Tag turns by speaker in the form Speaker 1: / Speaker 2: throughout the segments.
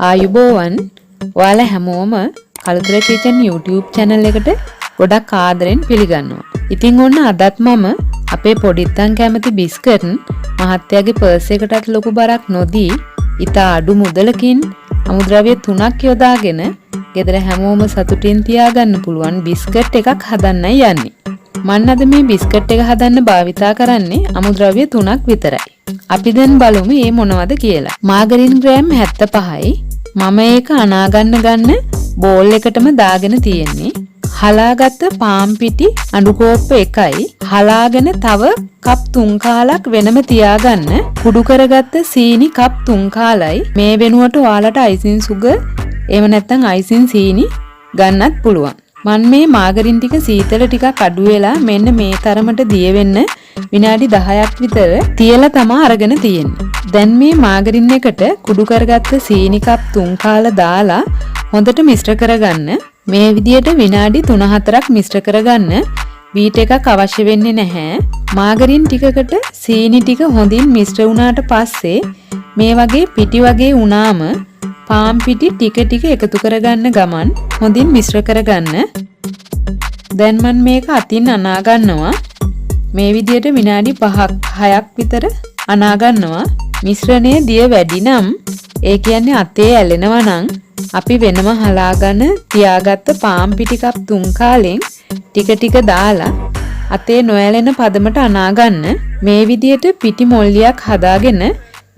Speaker 1: ආයුබෝවන් ඔයාලා හැමෝම කලුතර කිචන් YouTube channel එකට ගොඩක් ආදරෙන් පිළිගන්නවා. ඉතින් ඔන්න අදත් මම අපේ පොඩිත්තන් කැමති බිස්කට් මහත්තයාගේ පර්ස් එකටත් ලොකු බරක් නොදී ඉතා අඩු මුදලකින් අමුද්‍රව්‍ය 3ක් යොදාගෙන ගෙදර හැමෝම සතුටින් තියාගන්න පුළුවන් බිස්කට් එකක් හදන්නයි යන්නේ. මම අද මේ බිස්කට් එක හදන්න භාවිතා කරන්නේ අමුද්‍රව්‍ය 3ක් විතරයි. අපි දැන් බලමු මේ මොනවද කියලා. මාගරින් ග්‍රෑම් 75යි. මම ඒක අනාගන්න ගන්න බෝල් එකටම දාගෙන තියෙන්නේ. හලාගත්ත පාම් පිටි අඬු කෝප්ප එකයි. හලාගෙන තව කප් 3 කාලක් වෙනම තියාගන්න. කුඩු කරගත්ත සීනි කප් 3 කාලයි. මේ වෙනුවට ඔයාලට අයිසින් සුගර් එහෙම නැත්නම් අයිසින් සීනි ගන්නත් පුළුවන්. මම මේ මාගරින් ටික සීතල ටිකක් අඩු වෙලා මෙන්න මේ තරමට දිය වෙන්න විනාඩි 10ක් විතර තියලා තමයි අරගෙන තියෙන්නේ. දැන් මේ මාගරින් එකට කුඩු කරගත්ත සීනි කප් 3 කාලා දාලා හොඳට මිශ්‍ර කරගන්න. මේ විදියට විනාඩි 3-4ක් මිශ්‍ර කරගන්න. බීට් එකක් අවශ්‍ය වෙන්නේ නැහැ. මාගරින් ටිකකට සීනි ටික හොඳින් මිශ්‍ර වුණාට පස්සේ මේ වගේ පිටි වගේ වුණාම පාම් පිටි ටික ටික එකතු කරගන්න ගමන් හොඳින් මිශ්‍ර කරගන්න. දැන් මම මේක අතින් අනා ගන්නවා. මේ විදියට විනාඩි 5-6ක් විතර අනා ගන්නවා. මිශ්‍රණය දිය වැඩි නම් ඒ කියන්නේ අතේ ඇලෙනවා නම් අපි වෙනම හලාගෙන තියාගත්ත පාම් පිටි කප් 3 කාලෙන් ටික ටික දාලා අතේ නොඇලෙන පදමට අනා ගන්න. මේ විදියට පිටි මොල්ලියක් හදාගෙන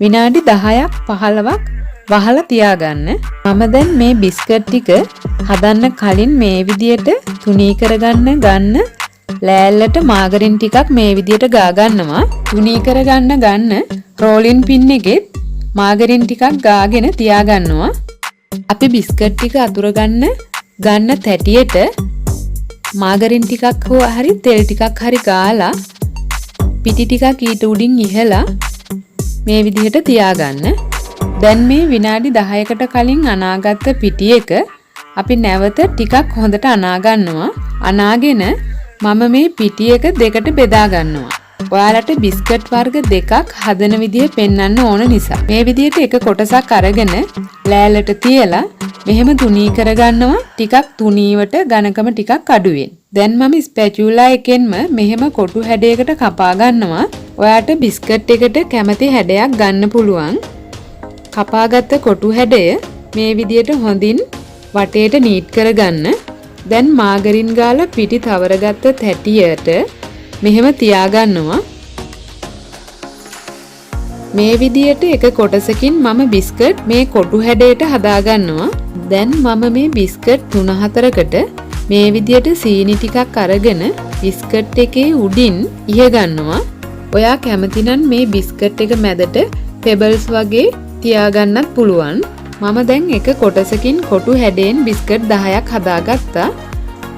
Speaker 1: විනාඩි 10ක් 15ක් වහලා තියාගන්න. මම දැන් මේ බිස්කට් ටික හදන්න කලින් මේ විදියට තුනී කරගන්න ගන්න ලෑල්ලට මාගරින් ටිකක් මේ විදියට ගා ගන්නවා. තුනී කරගන්න රෝලින් පින් එකෙත් මාගරින් ටිකක් ගාගෙන තියාගන්නවා. අපි බිස්කට් ටික අතුර ගන්න තැටියට මාගරින් ටිකක් හෝ හරි තෙල් ටිකක් හරි ගාලා පිටි ටිකක් ඊට උඩින් ඉහලා මේ විදිහට තියාගන්න. දැන් මේ විනාඩි 10කට කලින් අනාගත්ත පිටි එක අපි නැවත ටිකක් හොඳට අනා ගන්නවා. අනාගෙන මම මේ පිටි එක දෙකට බෙදා ගන්නවා. ඔයාලට බිස්කට් වර්ග දෙකක් හදන විදිය පෙන්වන්න ඕන නිසා. මේ විදියට එක කොටසක් අරගෙන ලෑල්ලට තියලා මෙහෙම තුනී කරගන්නවා. ටිකක් තුනීවට ඝනකම ටිකක් අඩුවෙන්. දැන් මම ස්පැචුලා එකෙන්ම මෙහෙම කොටු හැඩයකට කපා ගන්නවා. ඔයාට බිස්කට් එකට කැමති හැඩයක් ගන්න පුළුවන්. කපාගත්ත කොටු හැඩය මේ විදියට හොඳින් වටේට නීට් කරගන්න. දැන් මාගරින් ගාලා පිටි තවරගත්ත තැටියට මෙහෙම තියාගන්නවා. මේ විදියට එක කොටසකින් මම බිස්කට් මේ කොටු හැඩයට හදාගන්නවා. දැන් මම මේ බිස්කට් 3-4කට මේ විදියට සීනි ටිකක් අරගෙන බිස්කට් එකේ උඩින් ඉහ ගන්නවා. ඔයා කැමති නම් මේ බිස්කට් එක මැදට පෙබල්ස් වගේ තියාගන්නත් පුළුවන්. මම දැන් එක කොටසකින් කොටු හැඩයෙන් බිස්කට් 10ක් හදාගත්තා.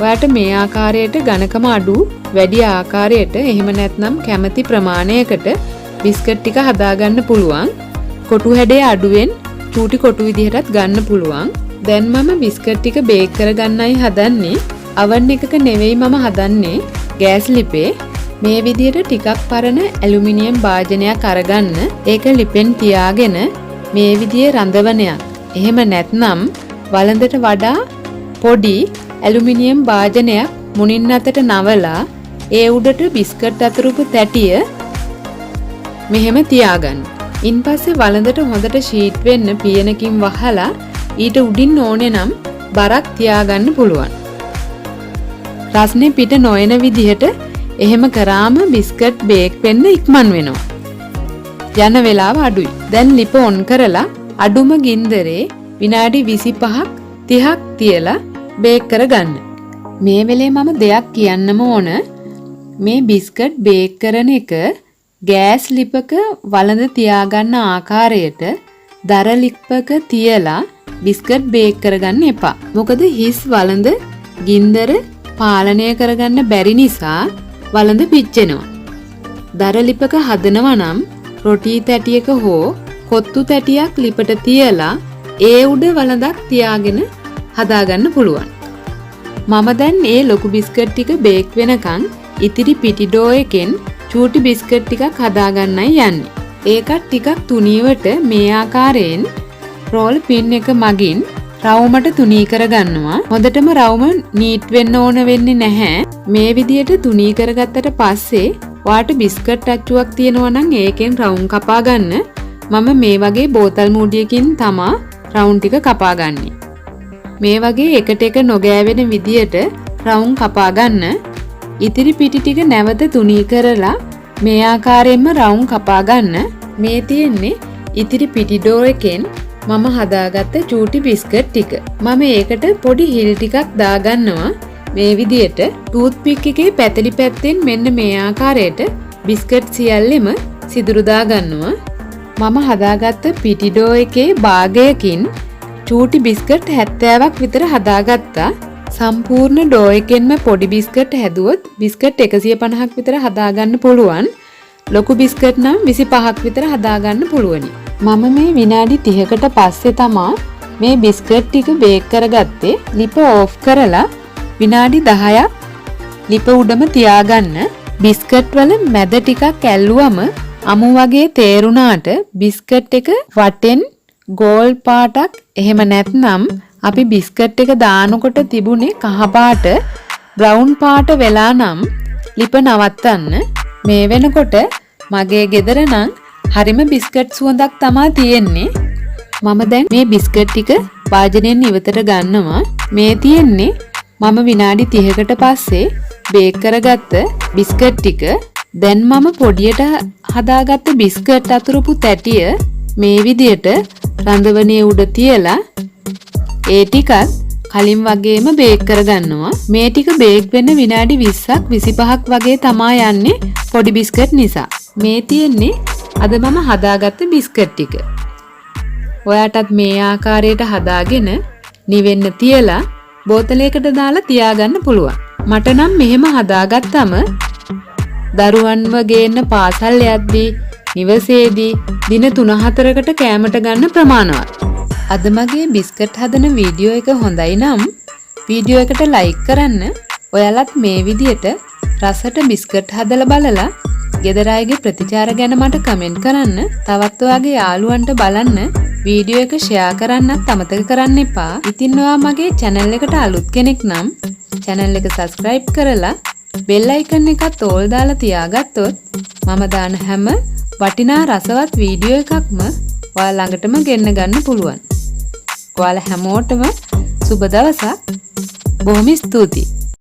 Speaker 1: ඔයාට මේ ආකාරයට ඝනකම අඩු වැඩි ආකාරයට එහෙම නැත්නම් කැමති ප්‍රමාණයකට බිස්කට් ටික හදාගන්න පුළුවන්. කොටු හැඩය අඩුවෙන් චූටි කොටු විදිහටත් ගන්න පුළුවන්. දැන් මම බිස්කට් ටික බේක් කරගන්නයි හදන්නේ. oven එකක නෙවෙයි මම හදන්නේ ගෑස් ලිපේ. මේ විදිහට ටිකක් පරණ ඇලුමිනියම් භාජනයක් අරගන්න. ඒක ලිපෙන් තියාගෙන මේ විදිහේ රඳවනයක් එහෙම නැත්නම් වළඳට වඩා පොඩි ඇලුමිනියම් භාජනයක් මුණින් අතට නවලා ඒ උඩට බිස්කට් අතුරුපු තැටිය මෙහෙම තියාගන්න. ඉන්පස්සේ වළඳට හොඳට ෂීට් වෙන්න පියනකින් වහලා ඊට උඩින් ඕනේ නම් බරක් තියාගන්න පුළුවන්. රස්නේ පිට නොයන විදිහට එහෙම කරාම බිස්කට් බේක් වෙන්න ඉක්මන් වෙනවා. යන වෙලාව අඩුයි. දැන් ලිප ඔන් කරලා අඩුම ගින්දරේ විනාඩි 25ක් 30ක් තියලා බේක් කරගන්න. මේ වෙලේ මම දෙයක් කියන්නම ඕන. මේ බිස්කට් බේක් කරන එක ගෑස් ලිපක වළඳ තියාගන්න ආකාරයට දර ලිපක තියලා බිස්කට් බේක් කරගන්න එපා. මොකද හිස් වළඳ ගින්දර පාලනය කරගන්න බැරි නිසා වළඳ පිච්චෙනවා. දර ලිපක හදනවා නම් රොටි තැටියක හෝ කොත්තු තැටියක් ලිපට තියලා ඒ උඩ වළඳක් තියාගෙන හදාගන්න පුළුවන්. මම දැන් ඒ ලොකු බිස්කට් ටික බේක් වෙනකන් ඉතිරි පිටි ඩෝ එකෙන් චූටි බිස්කට් ටිකක් හදාගන්නයි යන්නේ. ඒකත් ටිකක් තුනීවට මේ ආකාරයෙන් රෝල් පින් එක මගින් රවුමට තුනී කරගන්නවා. හොඳටම රවුම නීට් වෙන්න ඕන වෙන්නේ නැහැ. මේ විදියට තුනී කරගත්තට පස්සේ ඔයාට බිස්කට් අච්චුවක් තියෙනවා නම් ඒකෙන් රවුම් කපා ගන්න. මම මේ වගේ බෝතල් මූඩියකින් තමා රවුම් ටික කපා ගන්නෙ. මේ වගේ එකට එක නොගෑවෙන විදියට රවුම් කපා ගන්න. ඉතිරි පිටි ටික නැවත තුනී කරලා මේ ආකාරයෙන්ම රවුම් කපා ගන්න. මේ තියෙන්නේ ඉතිරි පිටි ඩෝ එකෙන් මම හදාගත්ත චූටි බිස්කට් ටික. මම ඒකට පොඩි හිල් ටිකක් දාගන්නවා. මේ විදියට ටූත් පික් එකේ පැතලි පැත්තෙන් මෙන්න මේ ආකාරයට බිස්කට් සියල්ලෙම සිදුරු දාගන්නවා. මම හදාගත්ත පිටි ඩෝ එකේ භාගයකින් චූටි බිස්කට් 70ක් විතර හදාගත්තා. සම්පූර්ණ ඩෝ එකෙන්ම පොඩි බිස්කට් හැදුවොත් බිස්කට් 150ක් විතර හදාගන්න පුළුවන්. ලොකු බිස්කට් නම් 25ක් විතර හදාගන්න පුළුවනි. මම මේ විනාඩි 30කට පස්සේ තමා මේ බිස්කට් ටික බේක් කරගත්තේ. ලිප ඕෆ් කරලා විනාඩි 10ක් ලිප උඩම තියාගන්න. බිස්කට් වල මැද ටිකක් ඇල්ලුවම අමු වගේ තේරුණාට බිස්කට් එක වටෙන් ගෝල් පාටක් එහෙම නැත්නම් අපි බිස්කට් එක දානකොට තිබුණේ කහ පාට බ්‍රවුන් පාට වෙලා නම් ලිප නවත්තන්න. මේ වෙනකොට මගේ ගෙදර නම් හරිම බිස්කට් සුවඳක් තමා තියෙන්නේ. මම දැන් මේ බිස්කට් ටික වාජනයෙන් ඉවතට ගන්නවා. මේ තියෙන්නේ මම විනාඩි 30කට පස්සේ බේක් කරගත්ත බිස්කට් ටික. දැන් මම පොඩියට හදාගත්ත බිස්කට් අතුරුපු තැටිය මේ විදියට රඳවනේ උඩ තියලා ඒ ටිකත් කලින් වගේම බේක් කරගන්නවා. මේ ටික බේක් වෙන්න විනාඩි 20ක් 25ක් වගේ තමා යන්නේ පොඩි බිස්කට් නිසා. මේ තියෙන්නේ අද මම හදාගත්ත බිස්කට් ටික. ඔයාටත් මේ ආකාරයට හදාගෙන නිවෙන්න තියලා බෝතලයකට දාලා තියාගන්න පුළුවන්. මට නම් මෙහෙම හදාගත්තම දරුවන්ව ගේන්න පාසල් යද්දී නිවසේදී දින 3-4කට කෑමට ගන්න ප්‍රමාණවත්. අද මගේ බිස්කට් හදන වීඩියෝ එක හොඳයි නම් වීඩියෝ එකට ලයික් කරන්න. ඔයාලත් මේ විදියට රසට බිස්කට් හදලා බලලා ගෙදර අයගේ ප්‍රතිචාර ගැන මට කමෙන්ට් කරන්න. තවත් ඔයාගේ යාළුවන්ට බලන්න වීඩියෝ එක ෂෙයා කරන්නත් අමතක කරන්න එපා. ඉතින් ඔයා මගේ channel එකට අලුත් කෙනෙක් නම් channel එක subscribe කරලා bell icon එකත් all දාලා තියාගත්තොත් මම දාන හැම වටිනා රසවත් වීඩියෝ එකක්ම ඔයා ළඟටම ගෙන්න ගන්න පුළුවන්. ඔයාලා හැමෝටම සුබ දවසක්. බොහොම ස්තුතියි.